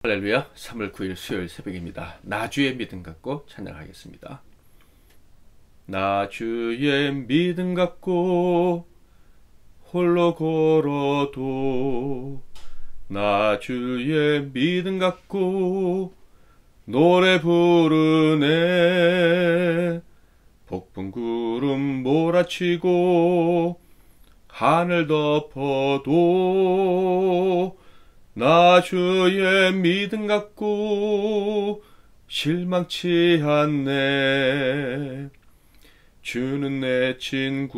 할렐루야. 3월 9일 수요일 새벽입니다. 나주의 믿음 갖고 찬양하겠습니다. 나주의 믿음 갖고 홀로 걸어도 나주의 믿음 갖고 노래 부르네. 폭풍 구름 몰아치고 하늘 덮어도 나 주의 믿음 갖고 실망치 않네. 주는 내 친구,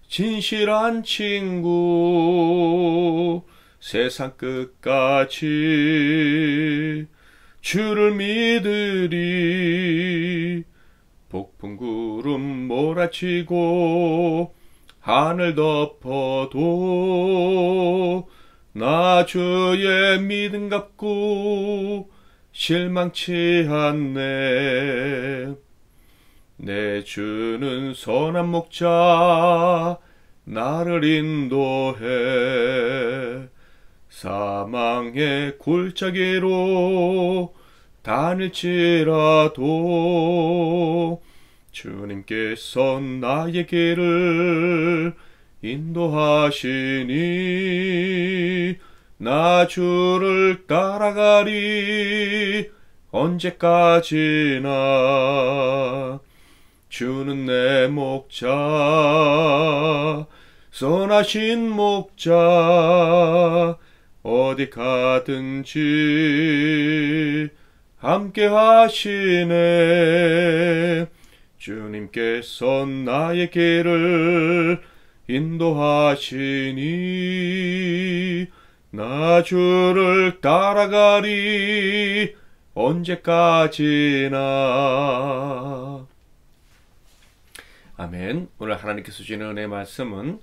진실한 친구, 세상 끝까지 주를 믿으리. 폭풍 구름 몰아치고 하늘 덮어도 나 주의 믿음 갖고 실망치 않네. 내 주는 선한 목자 나를 인도해. 사망의 골짜기로 다닐지라도 주님께서 나의 길을 인도하시니 나 주를 따라가리. 언제까지나 주는 내 목자, 선하신 목자, 어디 가든지 함께 하시네. 주님께서 나의 길을 인도하시니 나 주를 따라가리. 언제까지나. 아멘. 오늘 하나님께서 주시는 은혜의 말씀은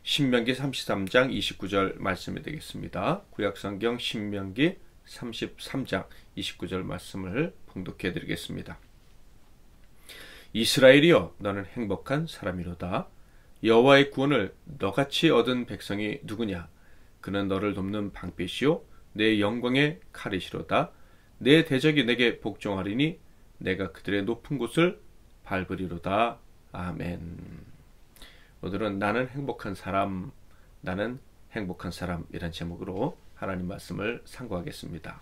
신명기 33장 29절 말씀이 되겠습니다. 구약성경 신명기 33장 29절 말씀을 봉독해 드리겠습니다. 이스라엘이여, 너는 행복한 사람이로다. 여호와의 구원을 너같이 얻은 백성이 누구냐? 그는 너를 돕는 방패시요 내 영광의 칼이시로다. 내 대적이 내게 복종하리니 내가 그들의 높은 곳을 밟으리로다. 아멘. 오늘은 나는 행복한 사람, 나는 행복한 사람이란 제목으로 하나님 말씀을 상고하겠습니다.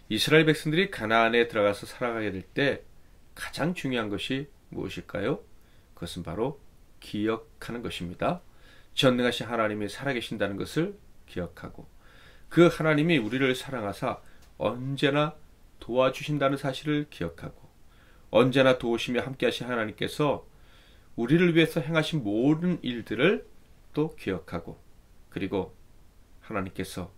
이스라엘 백성들이 가나안에 들어가서 살아가게 될 때 가장 중요한 것이 무엇일까요? 그것은 바로 기억하는 것입니다. 전능하신 하나님이 살아계신다는 것을 기억하고, 그 하나님이 우리를 사랑하사 언제나 도와주신다는 사실을 기억하고, 언제나 도우시며 함께하신 하나님께서 우리를 위해서 행하신 모든 일들을 또 기억하고, 그리고 하나님께서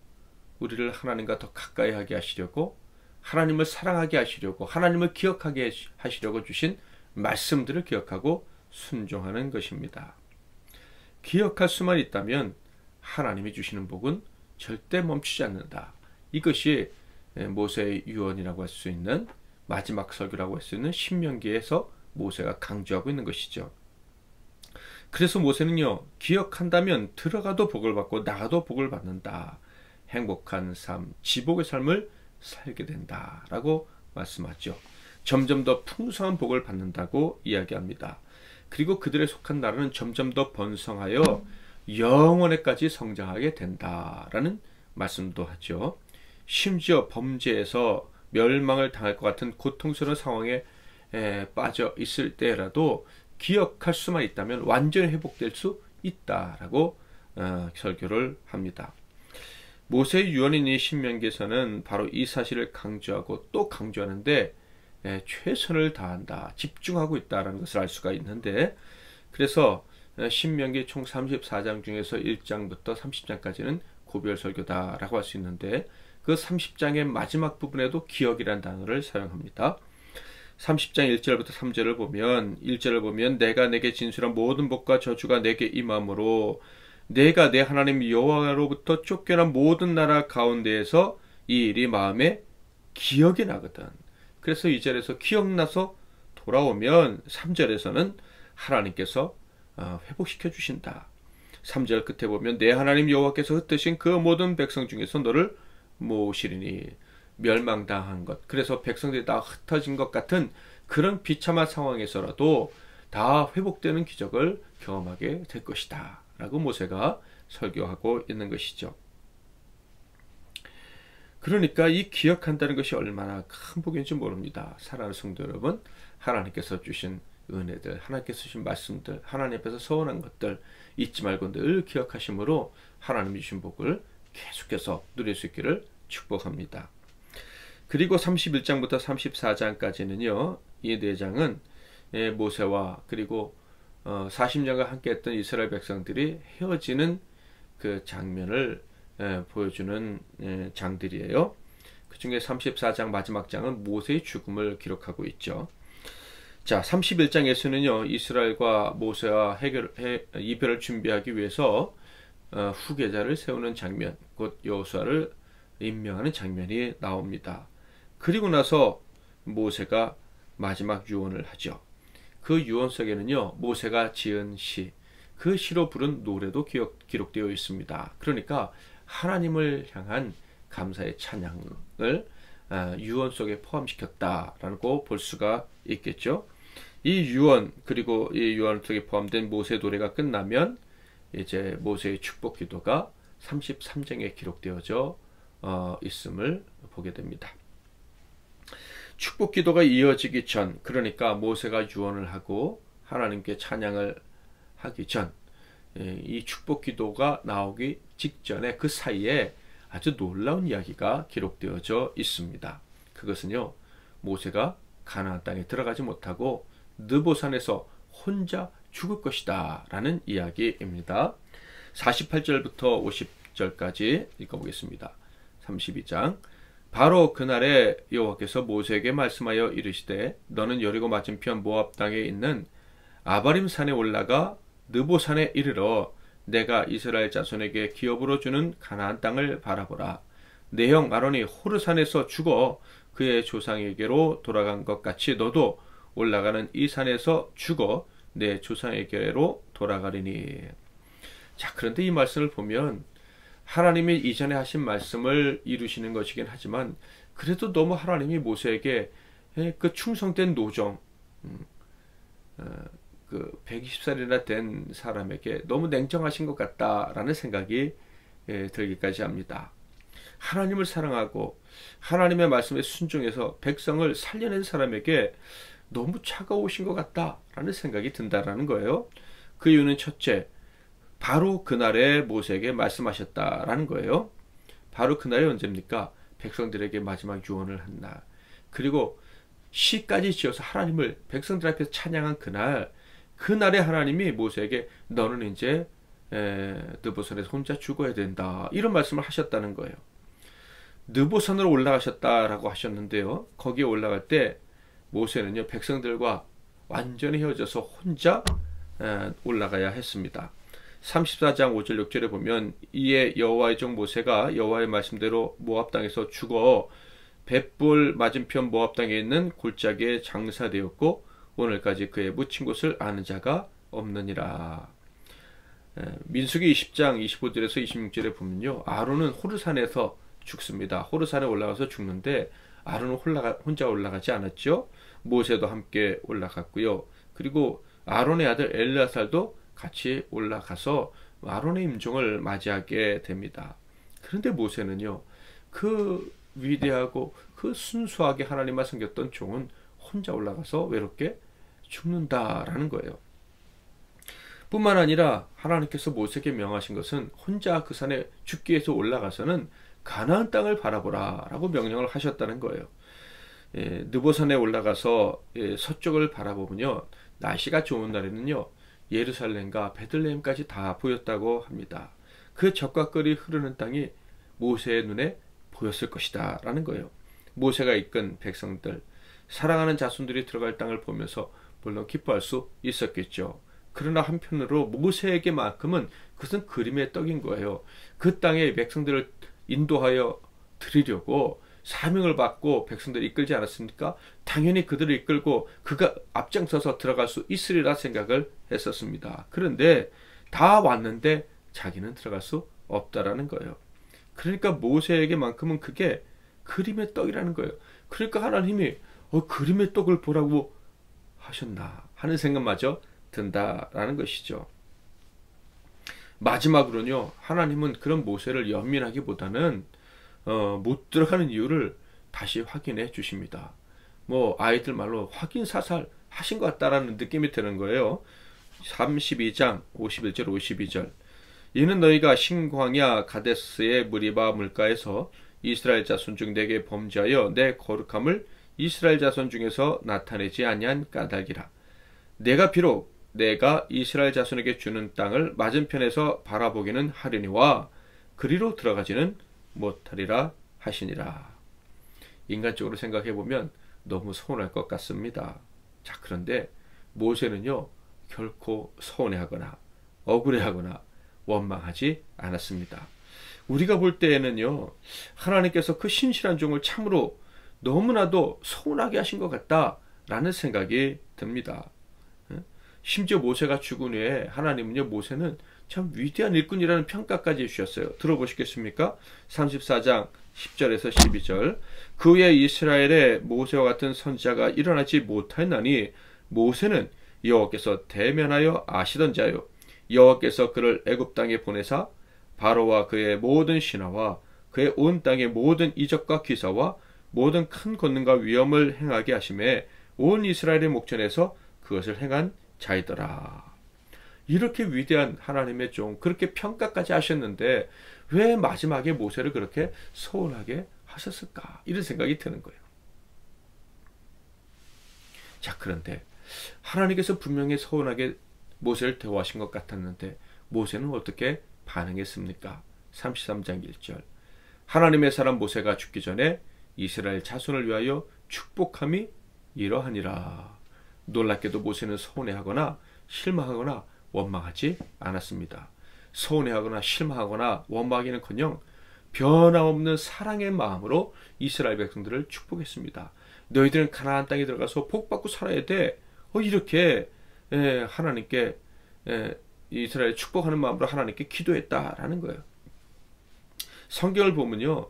우리를 하나님과 더 가까이 하게 하시려고, 하나님을 사랑하게 하시려고, 하나님을 기억하게 하시려고 주신 말씀들을 기억하고 순종하는 것입니다. 기억할 수만 있다면 하나님이 주시는 복은 절대 멈추지 않는다. 이것이 모세의 유언이라고 할 수 있는, 마지막 설교라고 할 수 있는 신명기에서 모세가 강조하고 있는 것이죠. 그래서 모세는요, 기억한다면 들어가도 복을 받고 나가도 복을 받는다. 행복한 삶, 지복의 삶을 살게 된다 라고 말씀하죠. 점점 더 풍성한 복을 받는다고 이야기합니다. 그리고 그들의 속한 나라는 점점 더 번성하여 영원에까지 성장하게 된다라는 말씀도 하죠. 심지어 범죄에서 멸망을 당할 것 같은 고통스러운 상황에 빠져 있을 때라도 기억할 수만 있다면 완전히 회복될 수 있다라고 설교를 합니다. 모세의 유언인 이 신명기에서는 바로 이 사실을 강조하고 또 강조하는데 최선을 다한다, 집중하고 있다는 것을 알 수가 있는데, 그래서 신명기 총 34장 중에서 1장부터 30장까지는 고별 설교다라고 할 수 있는데, 그 30장의 마지막 부분에도 기억이라는 단어를 사용합니다. 30장 1절부터 3절을 보면, 1절을 보면 내가 내게 진술한 모든 복과 저주가 내게 임함으로 내가 내 하나님 여호와로부터 쫓겨난 모든 나라 가운데에서 이 일이 마음에 기억이 나거든. 그래서 2절에서 기억나서 돌아오면 3절에서는 하나님께서 회복시켜 주신다. 3절 끝에 보면 내 하나님 여호와께서 흩으신 그 모든 백성 중에서 너를 모으시리니 멸망당한 것. 그래서 백성들이 다 흩어진 것 같은 그런 비참한 상황에서라도 다 회복되는 기적을 경험하게 될 것이다 라고 모세가 설교하고 있는 것이죠. 그러니까 이 기억한다는 것이 얼마나 큰 복인지 모릅니다. 사랑하는 성도 여러분, 하나님께서 주신 은혜들, 하나님께서 주신 말씀들, 하나님 앞에서 서운한 것들 잊지 말고 늘 기억하심으로 하나님이 주신 복을 계속해서 누릴 수 있기를 축복합니다. 그리고 31장부터 34장까지는요. 이 4장은 모세와 그리고 40년간 함께했던 이스라엘 백성들이 헤어지는 그 장면을 보여주는 장들이에요. 그 중에 34장 마지막 장은 모세의 죽음을 기록하고 있죠. 자, 31장에서는요. 이스라엘과 모세와 이별을 준비하기 위해서 후계자를 세우는 장면, 곧 여호수아를 임명하는 장면이 나옵니다. 그리고 나서 모세가 마지막 유언을 하죠. 그 유언 속에는요. 모세가 지은 시, 그 시로 부른 노래도 기록되어 있습니다. 그러니까 하나님을 향한 감사의 찬양을 유언 속에 포함시켰다라고 볼 수가 있겠죠. 이 유언 그리고 이 유언 속에 포함된 모세 노래가 끝나면 이제 모세의 축복 기도가 33장에 기록되어져 있음을 보게 됩니다. 축복 기도가 이어지기 전, 그러니까 모세가 유언을 하고 하나님께 찬양을 하기 전, 이 축복 기도가 나오기 직전에 그 사이에 아주 놀라운 이야기가 기록되어져 있습니다. 그것은요, 모세가 가나안 땅에 들어가지 못하고 느보산에서 혼자 죽을 것이다 라는 이야기입니다. 48절부터 50절까지 읽어보겠습니다. 32장. 바로 그날에 여호와께서 모세에게 말씀하여 이르시되 너는 여리고 맞은편 모압 땅에 있는 아바림 산에 올라가 느보산에 이르러 내가 이스라엘 자손에게 기업으로 주는 가나안 땅을 바라보라. 내 형 아론이 호르산에서 죽어 그의 조상에게로 돌아간 것 같이 너도 올라가는 이 산에서 죽어 내 조상에게로 돌아가리니. 자, 그런데 이 말씀을 보면 하나님이 이전에 하신 말씀을 이루시는 것이긴 하지만 그래도 너무 하나님이 모세에게 그 충성된 노정, 그 120살이나 된 사람에게 너무 냉정하신 것 같다라는 생각이 들기까지 합니다. 하나님을 사랑하고 하나님의 말씀에 순종해서 백성을 살려낸 사람에게 너무 차가우신 것 같다라는 생각이 든다라는 거예요. 그 이유는 첫째, 바로 그날에 모세에게 말씀하셨다라는 거예요. 바로 그날이 언제입니까? 백성들에게 마지막 유언을 한 날. 그리고 시까지 지어서 하나님을 백성들 앞에서 찬양한 그날, 그날에 하나님이 모세에게 너는 이제 느보산에서 혼자 죽어야 된다. 이런 말씀을 하셨다는 거예요. 느보산으로 올라가셨다라고 하셨는데요. 거기에 올라갈 때 모세는요, 백성들과 완전히 헤어져서 혼자 올라가야 했습니다. 34장 5절 6절에 보면 이에 여호와의 종 모세가 여호와의 말씀대로 모압 땅에서 죽어 벳볼 맞은편 모압 땅에 있는 골짜기에 장사되었고 오늘까지 그의 묻힌 곳을 아는 자가 없느니라. 민수기 20장 25절에서 26절에 보면요, 아론은 호르산에서 죽습니다. 호르산에 올라가서 죽는데 아론은 혼자 올라가지 않았죠. 모세도 함께 올라갔고요. 그리고 아론의 아들 엘르아살도 같이 올라가서 아론의 임종을 맞이하게 됩니다. 그런데 모세는요, 그 위대하고 그 순수하게 하나님만 섬겼던 종은 혼자 올라가서 외롭게 죽는다라는 거예요. 뿐만 아니라 하나님께서 모세에게 명하신 것은 혼자 그 산에 죽기 위해서 올라가서는 가나안 땅을 바라보라 라고 명령을 하셨다는 거예요. 느보산에 올라가서 서쪽을 바라보면요, 날씨가 좋은 날에는요, 예루살렘과 베들레헴까지 다 보였다고 합니다. 그 적과 끌이 흐르는 땅이 모세의 눈에 보였을 것이다 라는 거예요. 모세가 이끈 백성들, 사랑하는 자손들이 들어갈 땅을 보면서 물론 기뻐할 수 있었겠죠. 그러나 한편으로 모세에게만큼은 그것은 그림의 떡인 거예요. 그 땅에 백성들을 인도하여 드리려고 사명을 받고 백성들을 이끌지 않았습니까? 당연히 그들을 이끌고 그가 앞장서서 들어갈 수 있으리라 생각을 했었습니다. 그런데 다 왔는데 자기는 들어갈 수 없다라는 거예요. 그러니까 모세에게만큼은 그게 그림의 떡이라는 거예요. 그러니까 하나님이 그림의 떡을 보라고 하셨나 하는 생각마저 든다라는 것이죠. 마지막으로는요, 하나님은 그런 모세를 연민하기보다는 못 들어가는 이유를 다시 확인해 주십니다. 뭐 아이들 말로 확인사살 하신 것 같다라는 느낌이 드는 거예요. 32장 51절 52절 이는 너희가 신광야 가데스의 무리바 물가에서 이스라엘 자손 중 내게 범죄하여 내 거룩함을 이스라엘 자손 중에서 나타내지 아니한 까닭이라. 내가 비록 내가 이스라엘 자손에게 주는 땅을 맞은편에서 바라보기는 하려니와 그리로 들어가지는 못하리라 하시니라. 인간적으로 생각해보면 너무 서운할 것 같습니다. 자, 그런데 모세는요, 결코 서운해하거나 억울해하거나 원망하지 않았습니다. 우리가 볼 때에는요, 하나님께서 그 신실한 종을 참으로 너무나도 서운하게 하신 것 같다라는 생각이 듭니다. 심지어 모세가 죽은 후에 하나님은요, 모세는 참 위대한 일꾼이라는 평가까지 해주셨어요. 들어보시겠습니까? 34장 10절에서 12절 그 후에 이스라엘에 모세와 같은 선지자가 일어나지 못하였나니 모세는 여호와께서 대면하여 아시던 자요 여호와께서 그를 애굽 땅에 보내사 바로와 그의 모든 신하와 그의 온 땅의 모든 이적과 기사와 모든 큰 권능과 위엄을 행하게 하심에 온 이스라엘의 목전에서 그것을 행한 자이더라. 이렇게 위대한 하나님의 종, 그렇게 평가까지 하셨는데 왜 마지막에 모세를 그렇게 서운하게 하셨을까? 이런 생각이 드는 거예요. 자, 그런데 하나님께서 분명히 서운하게 모세를 대우하신 것 같았는데 모세는 어떻게 반응했습니까? 33장 1절 하나님의 사람 모세가 죽기 전에 이스라엘 자손을 위하여 축복함이 이러하니라. 놀랍게도 모세는 서운해하거나 실망하거나 원망하지 않았습니다. 서운해하거나 실망하거나 원망하기는커녕 변함없는 사랑의 마음으로 이스라엘 백성들을 축복했습니다. 너희들은 가나안 땅에 들어가서 복받고 살아야 돼. 이렇게 하나님께 이스라엘 축복하는 마음으로 하나님께 기도했다라는 거예요. 성경을 보면요,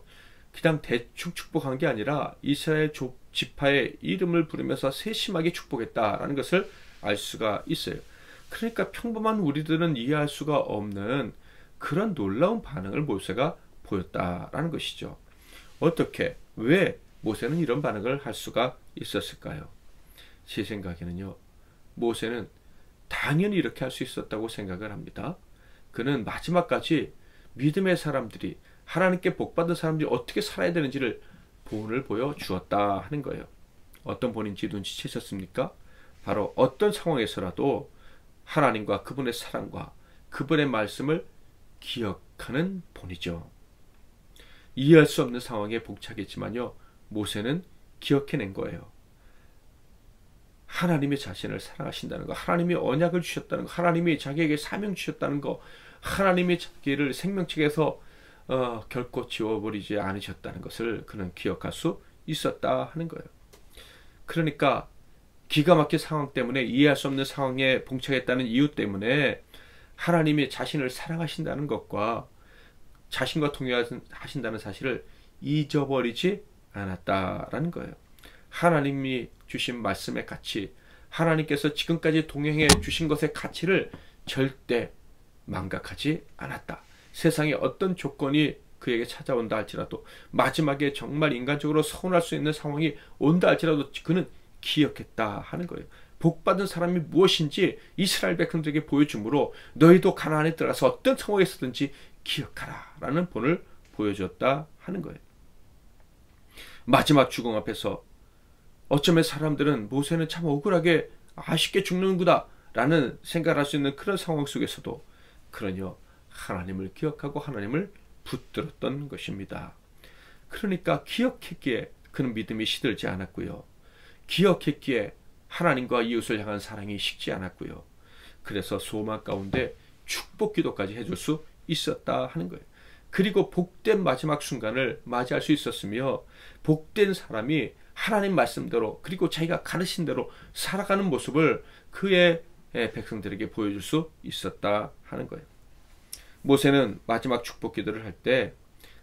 그냥 대충 축복한 게 아니라 이스라엘 지파의 이름을 부르면서 세심하게 축복했다라는 것을 알 수가 있어요. 그러니까 평범한 우리들은 이해할 수가 없는 그런 놀라운 반응을 모세가 보였다라는 것이죠. 어떻게, 왜 모세는 이런 반응을 할 수가 있었을까요? 제 생각에는요, 모세는 당연히 이렇게 할 수 있었다고 생각을 합니다. 그는 마지막까지 믿음의 사람들이, 하나님께 복받은 사람들이 어떻게 살아야 되는지를 본을 보여주었다 하는 거예요. 어떤 본인지 눈치채셨습니까? 바로 어떤 상황에서라도 하나님과 그분의 사랑과 그분의 말씀을 기억하는 본이죠. 이해할 수 없는 상황에 봉착했지만요, 모세는 기억해낸 거예요. 하나님이 자신을 사랑하신다는 거, 하나님이 언약을 주셨다는 거, 하나님이 자기에게 사명 주셨다는 거, 하나님이 자기를 생명책에서 결코 지워버리지 않으셨다는 것을 그는 기억할 수 있었다 하는 거예요. 그러니까 기가 막힌 상황 때문에, 이해할 수 없는 상황에 봉착했다는 이유 때문에 하나님이 자신을 사랑하신다는 것과 자신과 동행하신다는 사실을 잊어버리지 않았다라는 거예요. 하나님이 주신 말씀의 가치, 하나님께서 지금까지 동행해 주신 것의 가치를 절대 망각하지 않았다. 세상에 어떤 조건이 그에게 찾아온다 할지라도, 마지막에 정말 인간적으로 서운할 수 있는 상황이 온다 할지라도 그는 기억했다 하는 거예요. 복받은 사람이 무엇인지 이스라엘 백성들에게 보여주므로 너희도 가나안에 들어가서 어떤 상황에 있었든지 기억하라 라는 본을 보여줬다 하는 거예요. 마지막 죽음 앞에서 어쩌면 사람들은 모세는 참 억울하게 아쉽게 죽는구나 라는 생각을 할 수 있는 그런 상황 속에서도 그러냐, 하나님을 기억하고 하나님을 붙들었던 것입니다. 그러니까 기억했기에 그는 믿음이 시들지 않았고요. 기억했기에 하나님과 이웃을 향한 사랑이 식지 않았고요. 그래서 소망 가운데 축복 기도까지 해줄 수 있었다 하는 거예요. 그리고 복된 마지막 순간을 맞이할 수 있었으며, 복된 사람이 하나님 말씀대로 그리고 자기가 가르친 대로 살아가는 모습을 그의 백성들에게 보여줄 수 있었다 하는 거예요. 모세는 마지막 축복 기도를 할 때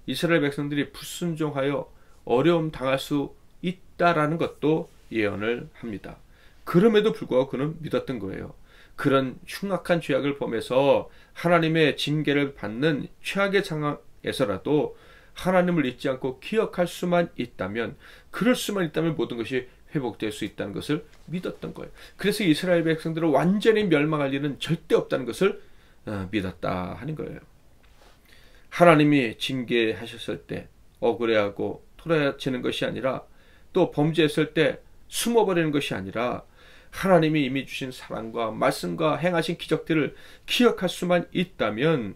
이스라엘 백성들이 불순종하여 어려움 당할 수 있다라는 것도 예언을 합니다. 그럼에도 불구하고 그는 믿었던 거예요. 그런 흉악한 죄악을 범해서 하나님의 징계를 받는 최악의 상황에서라도 하나님을 잊지 않고 기억할 수만 있다면, 그럴 수만 있다면 모든 것이 회복될 수 있다는 것을 믿었던 거예요. 그래서 이스라엘 백성들은 완전히 멸망할 일은 절대 없다는 것을 믿었다 하는 거예요. 하나님이 징계하셨을 때 억울해하고 토라지는 것이 아니라, 또 범죄했을 때 숨어버리는 것이 아니라, 하나님이 이미 주신 사랑과 말씀과 행하신 기적들을 기억할 수만 있다면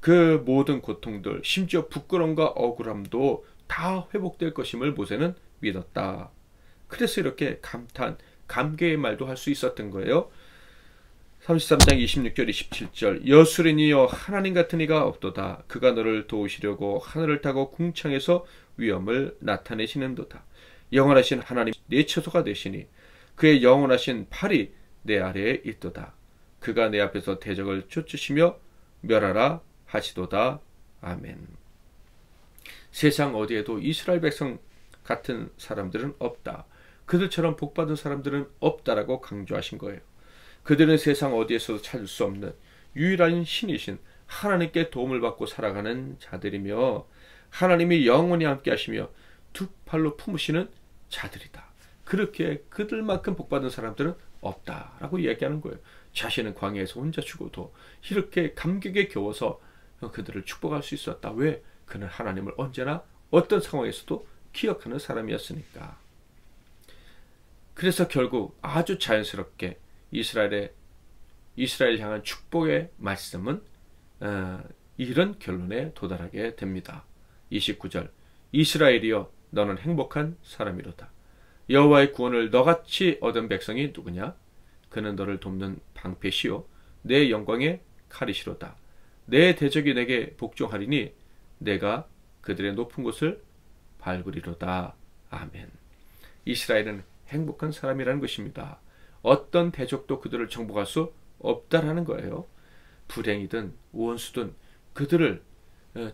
그 모든 고통들, 심지어 부끄러움과 억울함도 다 회복될 것임을 모세는 믿었다. 그래서 이렇게 감탄, 감개의 말도 할 수 있었던 거예요. 33장 26절 27절 여수린이여 하나님 같은 이가 없도다. 그가 너를 도우시려고 하늘을 타고 궁창에서 위엄을 나타내시는도다. 영원하신 하나님 내 처소가 되시니 그의 영원하신 팔이 내 아래에 있도다. 그가 내 앞에서 대적을 쫓으시며 멸하라 하시도다. 아멘. 세상 어디에도 이스라엘 백성 같은 사람들은 없다. 그들처럼 복받은 사람들은 없다라고 강조하신 거예요. 그들은 세상 어디에서도 찾을 수 없는 유일한 신이신 하나님께 도움을 받고 살아가는 자들이며, 하나님이 영원히 함께 하시며 두 팔로 품으시는 자들이다. 그렇게 그들만큼 복받은 사람들은 없다라고 이야기하는 거예요. 자신은 광야에서 혼자 죽어도 이렇게 감격에 겨워서 그들을 축복할 수 있었다. 왜? 그는 하나님을 언제나 어떤 상황에서도 기억하는 사람이었으니까. 그래서 결국 아주 자연스럽게 이스라엘 향한 축복의 말씀은 이런 결론에 도달하게 됩니다. 29절 이스라엘이여 너는 행복한 사람이로다. 여호와의 구원을 너같이 얻은 백성이 누구냐? 그는 너를 돕는 방패시요 내 영광의 칼이시로다. 내 대적이 내게 복종하리니 내가 그들의 높은 곳을 밟으리로다. 아멘. 이스라엘은 행복한 사람이라는 것입니다. 어떤 대적도 그들을 정복할 수 없다라는 거예요. 불행이든 원수든 그들을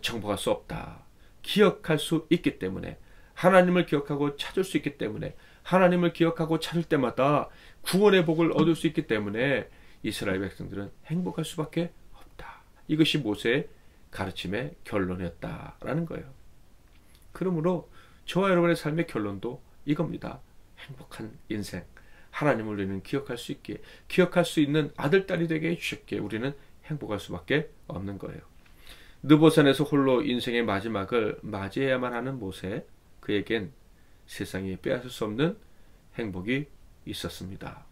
정복할 수 없다. 기억할 수 있기 때문에, 하나님을 기억하고 찾을 수 있기 때문에, 하나님을 기억하고 찾을 때마다 구원의 복을 얻을 수 있기 때문에 이스라엘 백성들은 행복할 수밖에 없다. 이것이 모세의 가르침의 결론이었다라는 거예요. 그러므로 저와 여러분의 삶의 결론도 이겁니다. 행복한 인생, 하나님을 우리는 기억할 수 있게, 기억할 수 있는 아들, 딸이 되게 해주셨기에 우리는 행복할 수밖에 없는 거예요. 느보산에서 홀로 인생의 마지막을 맞이해야만 하는 모세, 그에겐 세상이 빼앗을 수 없는 행복이 있었습니다.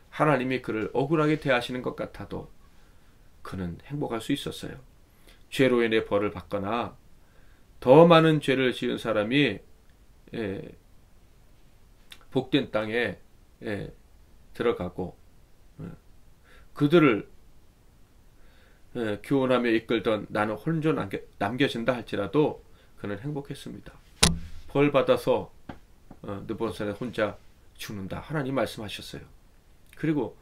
하나님이 그를 억울하게 대하시는 것 같아도 그는 행복할 수 있었어요. 죄로 인해 벌을 받거나 더 많은 죄를 지은 사람이 복된 땅에 들어가고 그들을 교훈하며 이끌던 나는 홀로 남겨진다 할지라도 그는 행복했습니다. 벌 받아서 느보산에 혼자 죽는다. 하나님 말씀하셨어요. 그리고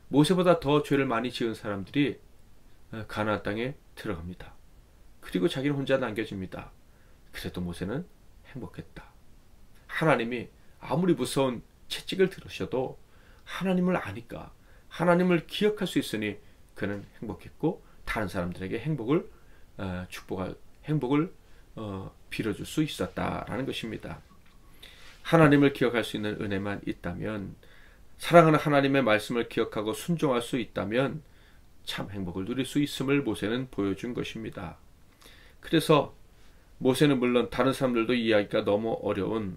모세보다 더 죄를 많이 지은 사람들이 가나안 땅에 들어갑니다. 그리고 자기는 혼자 남겨집니다. 그래도 모세는 행복했다. 하나님이 아무리 무서운 채찍을 들으셔도 하나님을 아니까, 하나님을 기억할 수 있으니 그는 행복했고 다른 사람들에게 행복을 빌어줄 수 있었다라는 것입니다. 하나님을 기억할 수 있는 은혜만 있다면, 사랑하는 하나님의 말씀을 기억하고 순종할 수 있다면 참 행복을 누릴 수 있음을 모세는 보여준 것입니다. 그래서 모세는 물론 다른 사람들도 이해하기가 너무 어려운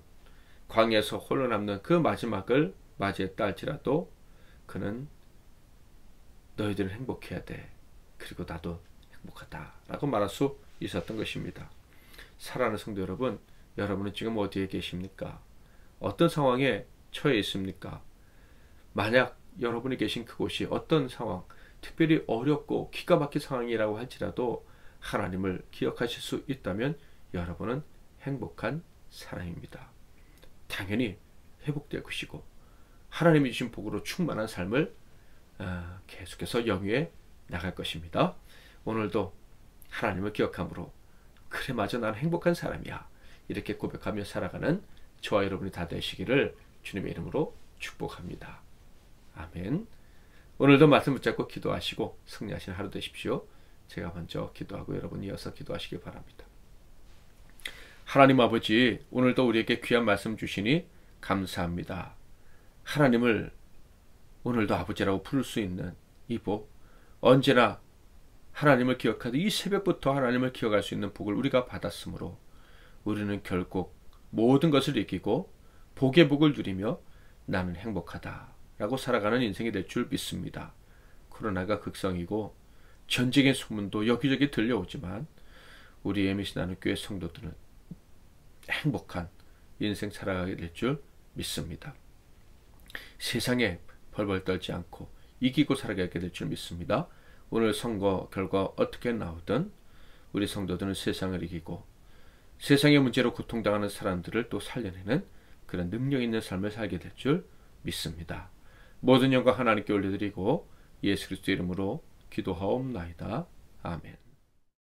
광야에서 홀로 남는 그 마지막을 맞이했다 할지라도 그는 너희들은 행복해야 돼. 그리고 나도 행복하다 라고 말할 수 있었던 것입니다. 사랑하는 성도 여러분, 여러분은 지금 어디에 계십니까? 어떤 상황에 처해 있습니까? 만약 여러분이 계신 그곳이 어떤 상황, 특별히 어렵고 기가 막힌 상황이라고 할지라도 하나님을 기억하실 수 있다면 여러분은 행복한 사람입니다. 당연히 회복될 것이고 하나님이 주신 복으로 충만한 삶을 계속해서 영위해 나갈 것입니다. 오늘도 하나님을 기억함으로 그래 맞아 나는 행복한 사람이야 이렇게 고백하며 살아가는 저와 여러분이 다 되시기를 주님의 이름으로 축복합니다. 아멘. 오늘도 말씀 붙잡고 기도하시고 승리하시는 하루 되십시오. 제가 먼저 기도하고 여러분이 이어서 기도하시기 바랍니다. 하나님 아버지, 오늘도 우리에게 귀한 말씀 주시니 감사합니다. 하나님을 오늘도 아버지라고 부를 수 있는 이 복, 언제나 하나님을 기억하듯 이 새벽부터 하나님을 기억할 수 있는 복을 우리가 받았으므로 우리는 결국 모든 것을 이기고 복의 복을 누리며 나는 행복하다라고 살아가는 인생이 될 줄 믿습니다. 코로나가 극성이고 전쟁의 소문도 여기저기 들려오지만 우리 MBC 나눔교회 성도들은 행복한 인생 살아가게 될 줄 믿습니다. 세상에 벌벌 떨지 않고 이기고 살아가게 될 줄 믿습니다. 오늘 선거 결과 어떻게 나오든 우리 성도들은 세상을 이기고 세상의 문제로 고통당하는 사람들을 또 살려내는 그런 능력 있는 삶을 살게 될 줄 믿습니다. 모든 영광 하나님께 올려드리고 예수 그리스도 이름으로 기도하옵나이다. 아멘.